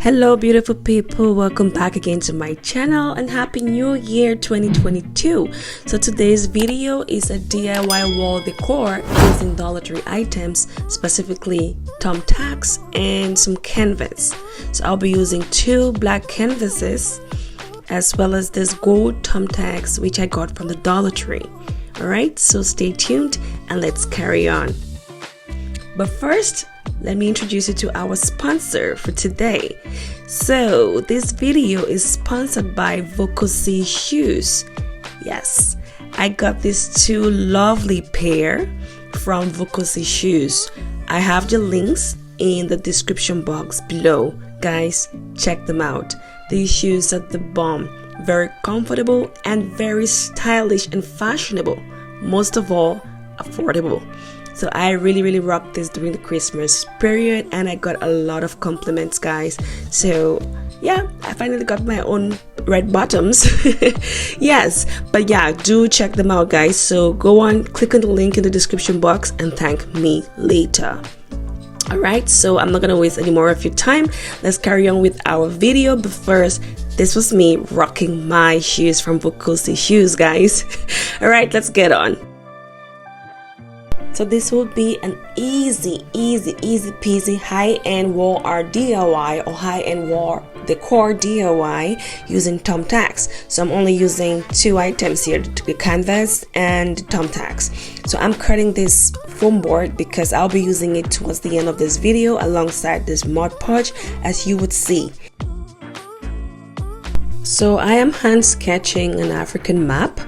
Hello beautiful people, welcome back again to my channel and happy new year 2022. So today's video is a DIY wall decor using Dollar Tree items, specifically thumbtacks and some canvas. So I'll be using two black canvases as well as this gold thumbtacks which I got from the Dollar Tree. Alright, so stay tuned and let's carry on. But first, let me introduce you to our sponsor for today. So this video is sponsored by Vocosi Shoes. Yes, I got these two lovely pair from Vocosi Shoes. I have the links in the description box below. Guys, check them out. These shoes are the bomb. Very comfortable and very stylish and fashionable. Most of all, affordable. So I really rocked this during the Christmas period and I got a lot of compliments, guys. So yeah, I finally got my own red bottoms. Yes, but yeah, do check them out, guys. So go on, click on the link in the description box and thank me later. Alright, so I'm not gonna waste any more of your time. Let's carry on with our video. But first, this was me rocking my shoes from Vocosi Shoes, guys. Alright, let's get on. So this will be an easy peasy high-end wall art DIY or high-end wall decor DIY using thumbtacks. So I'm only using two items here, the canvas and thumbtacks. So I'm cutting this foam board because I'll be using it towards the end of this video alongside this Mod Podge, as you would see. So I am hand sketching an African map.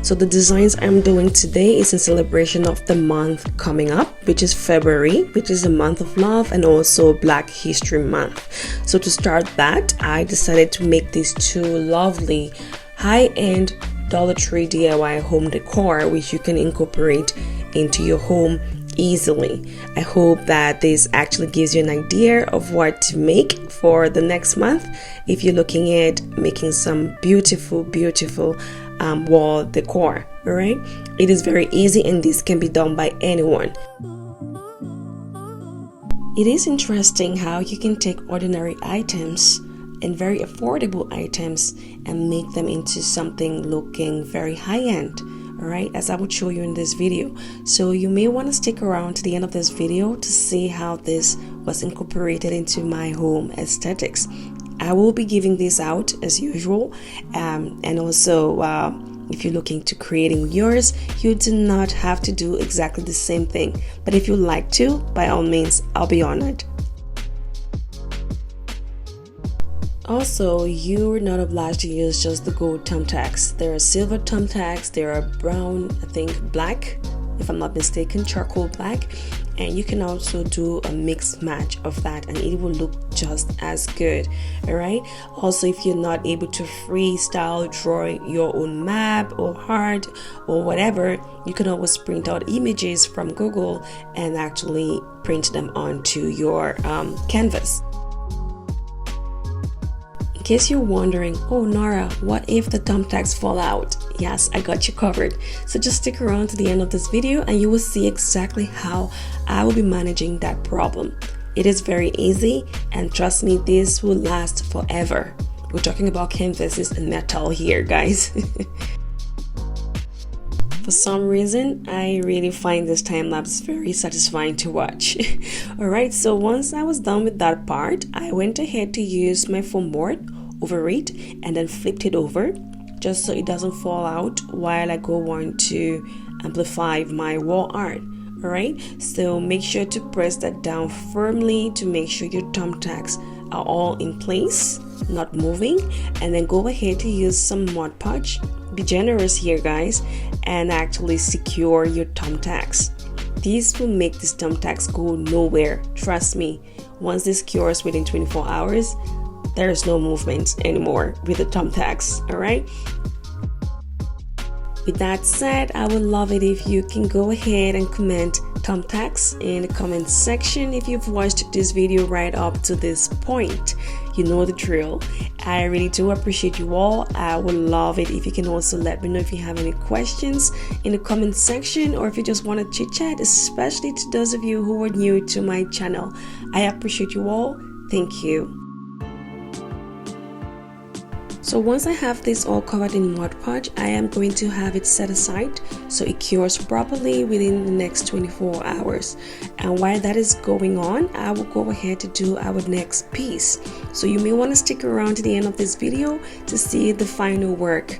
So the designs I'm doing today is in celebration of the month coming up, which is February, which is a month of love and also Black History Month. So to start that, I decided to make these two lovely high-end Dollar Tree DIY home decor, which you can incorporate into your home easily. I hope that this actually gives you an idea of what to make for the next month if you're looking at making some beautiful wall decor. All right, it is very easy and this can be done by anyone. It is interesting how you can take ordinary items and very affordable items and make them into something looking very high-end. Alright, as I will show you in this video. So you may want to stick around to the end of this video to see how this was incorporated into my home aesthetics. I will be giving this out as usual, and also if you're looking to creating yours, you do not have to do exactly the same thing, but if you like to, by all means, I'll be honored. Also, you are not obliged to use just the gold thumbtacks. There are silver thumbtacks, there are brown, I think black, if I'm not mistaken, charcoal black, and you can also do a mixed match of that and it will look just as good. Alright, also if you're not able to freestyle draw your own map or heart or whatever, you can always print out images from Google and actually print them onto your canvas. In case you're wondering, oh Nora, what if the thumbtacks fall out? Yes, I got you covered. So just stick around to the end of this video and you will see exactly how I will be managing that problem. It is very easy and trust me, this will last forever. We're talking about canvases and metal here, guys. For some reason, I really find this time lapse very satisfying to watch. Alright, so once I was done with that part, I went ahead to use my foam board over it and then flipped it over just so it doesn't fall out while I go on to amplify my wall art. Alright, so make sure to press that down firmly to make sure your thumbtacks are all in place, not moving, and then go ahead to use some Mod Podge. Be generous here, guys, and actually secure your thumbtacks. This will make these thumbtacks go nowhere. Trust me, once this cures within 24 hours, there is no movement anymore with the thumbtacks. Alright, with that said, I would love it if you can go ahead and comment thumbtacks in the comment section if you've watched this video right up to this point. You know the drill. I really do appreciate you all. I would love it if you can also let me know if you have any questions in the comment section or if you just want to chit chat, especially to those of you who are new to my channel. I appreciate you all. Thank you. So once I have this all covered in Mod Podge, I am going to have it set aside so it cures properly within the next 24 hours. And while that is going on, I will go ahead to do our next piece. So you may want to stick around to the end of this video to see the final work.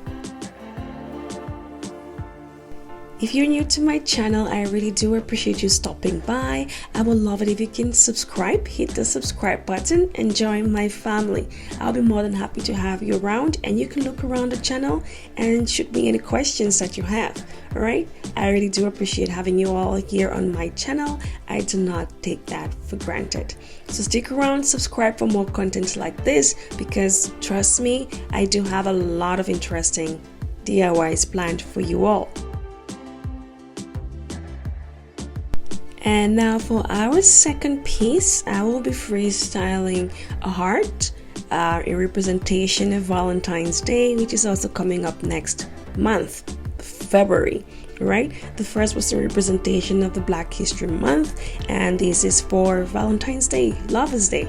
If you're new to my channel, I really do appreciate you stopping by. I would love it if you can subscribe, hit the subscribe button and join my family. I'll be more than happy to have you around, and you can look around the channel and shoot me any questions that you have. Alright, I really do appreciate having you all here on my channel. I do not take that for granted. So stick around, subscribe for more content like this, because trust me, I do have a lot of interesting DIYs planned for you all. And now for our second piece, I will be freestyling a heart, a representation of Valentine's Day, which is also coming up next month, February, right? The first was the representation of the Black History Month, and this is for Valentine's Day, Lover's Day.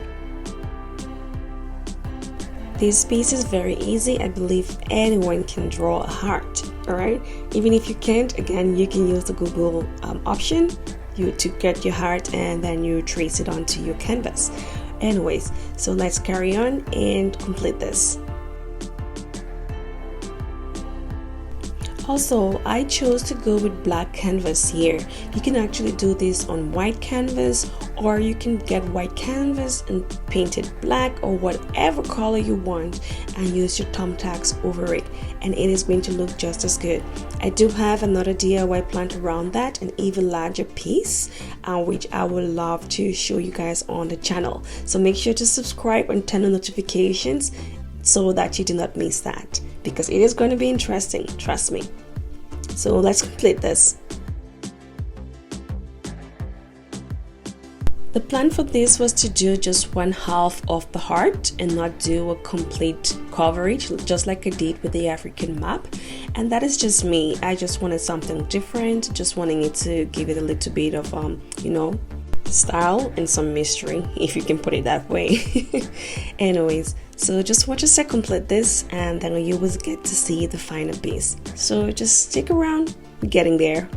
This piece is very easy. I believe anyone can draw a heart, alright? Even if you can't, again, you can use the Google option to get your heart, and then you trace it onto your canvas. Anyways, so let's carry on and complete this. Also, I chose to go with black canvas here. You can actually do this on white canvas, or you can get white canvas and paint it black or whatever color you want and use your thumbtacks over it, and it is going to look just as good. I do have another DIY planned around that, an even larger piece, which I would love to show you guys on the channel. So make sure to subscribe and turn on notifications so that you do not miss that, because it is going to be interesting, trust me. So let's complete this. The plan for this was to do just one half of the heart and not do a complete coverage, just like I did with the African map. And that is just me. I just wanted something different, just wanting it to give it a little bit of style and some mystery, if you can put it that way. Anyways, so just watch us complete this, and then you will get to see the final piece. So just stick around, we're getting there.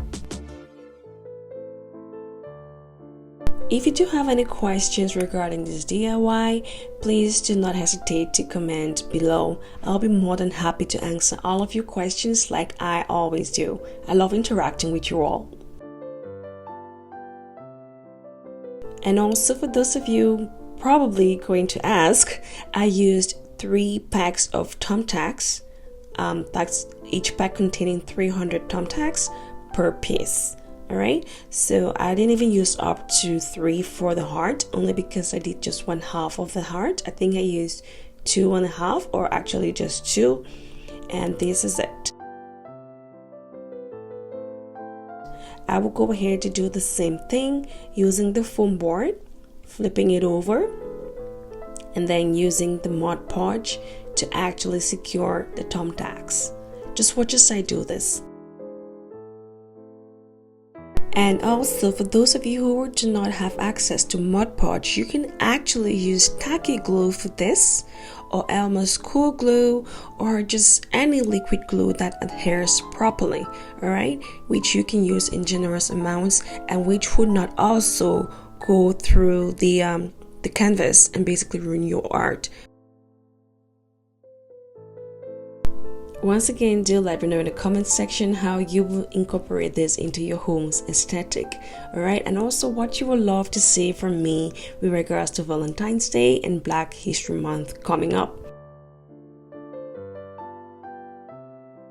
If you do have any questions regarding this DIY, please do not hesitate to comment below. I'll be more than happy to answer all of your questions like I always do. I love interacting with you all. And also, for those of you probably going to ask, I used 3 packs of thumbtacks. That's each pack containing 300 thumbtacks per piece. Alright, so I didn't even use up to 3 for the heart, only because I did just one half of the heart. I think I used 2.5, or actually just 2, and this is it. I will go ahead to do the same thing using the foam board, flipping it over, and then using the Mod Podge to actually secure the thumbtacks. Just watch as I do this. And also, for those of you who do not have access to Mod Podge, you can actually use tacky glue for this, or Elmer's cool glue, or just any liquid glue that adheres properly, alright, which you can use in generous amounts and which would not also go through the canvas and basically ruin your art. Once again, do let me know in the comment section how you will incorporate this into your home's aesthetic, alright, and also what you would love to see from me with regards to Valentine's Day and Black History Month coming up.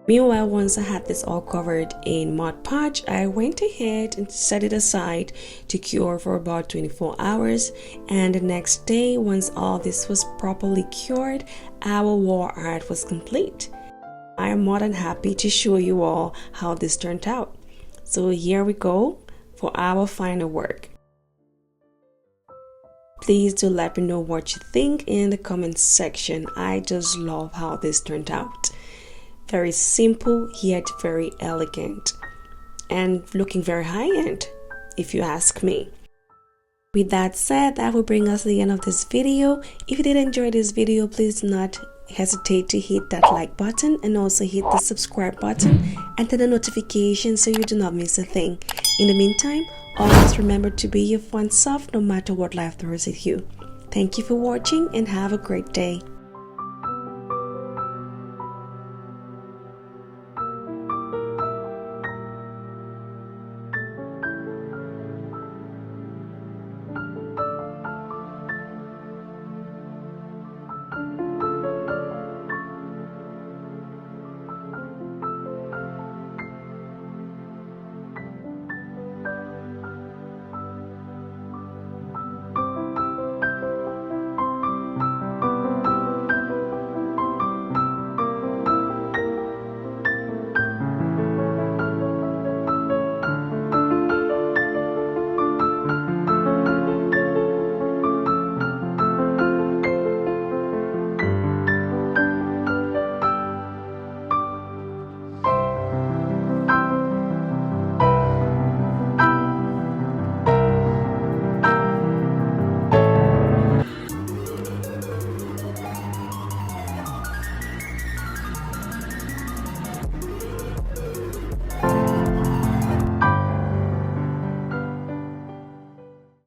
Meanwhile, once I had this all covered in Mod Podge, I went ahead and set it aside to cure for about 24 hours, and the next day, once all this was properly cured, our wall art was complete. I am more than happy to show you all how this turned out. So here we go for our final work. Please do let me know what you think in the comments section. I just love how this turned out. Very simple yet very elegant, and looking very high-end if you ask me. With that said, that will bring us to the end of this video. If you did enjoy this video, please do not hesitate to hit that like button and also hit the subscribe button and turn the notification so you do not miss a thing. In the meantime, always remember to be your fun self no matter what life throws at you. Thank you for watching and have a great day.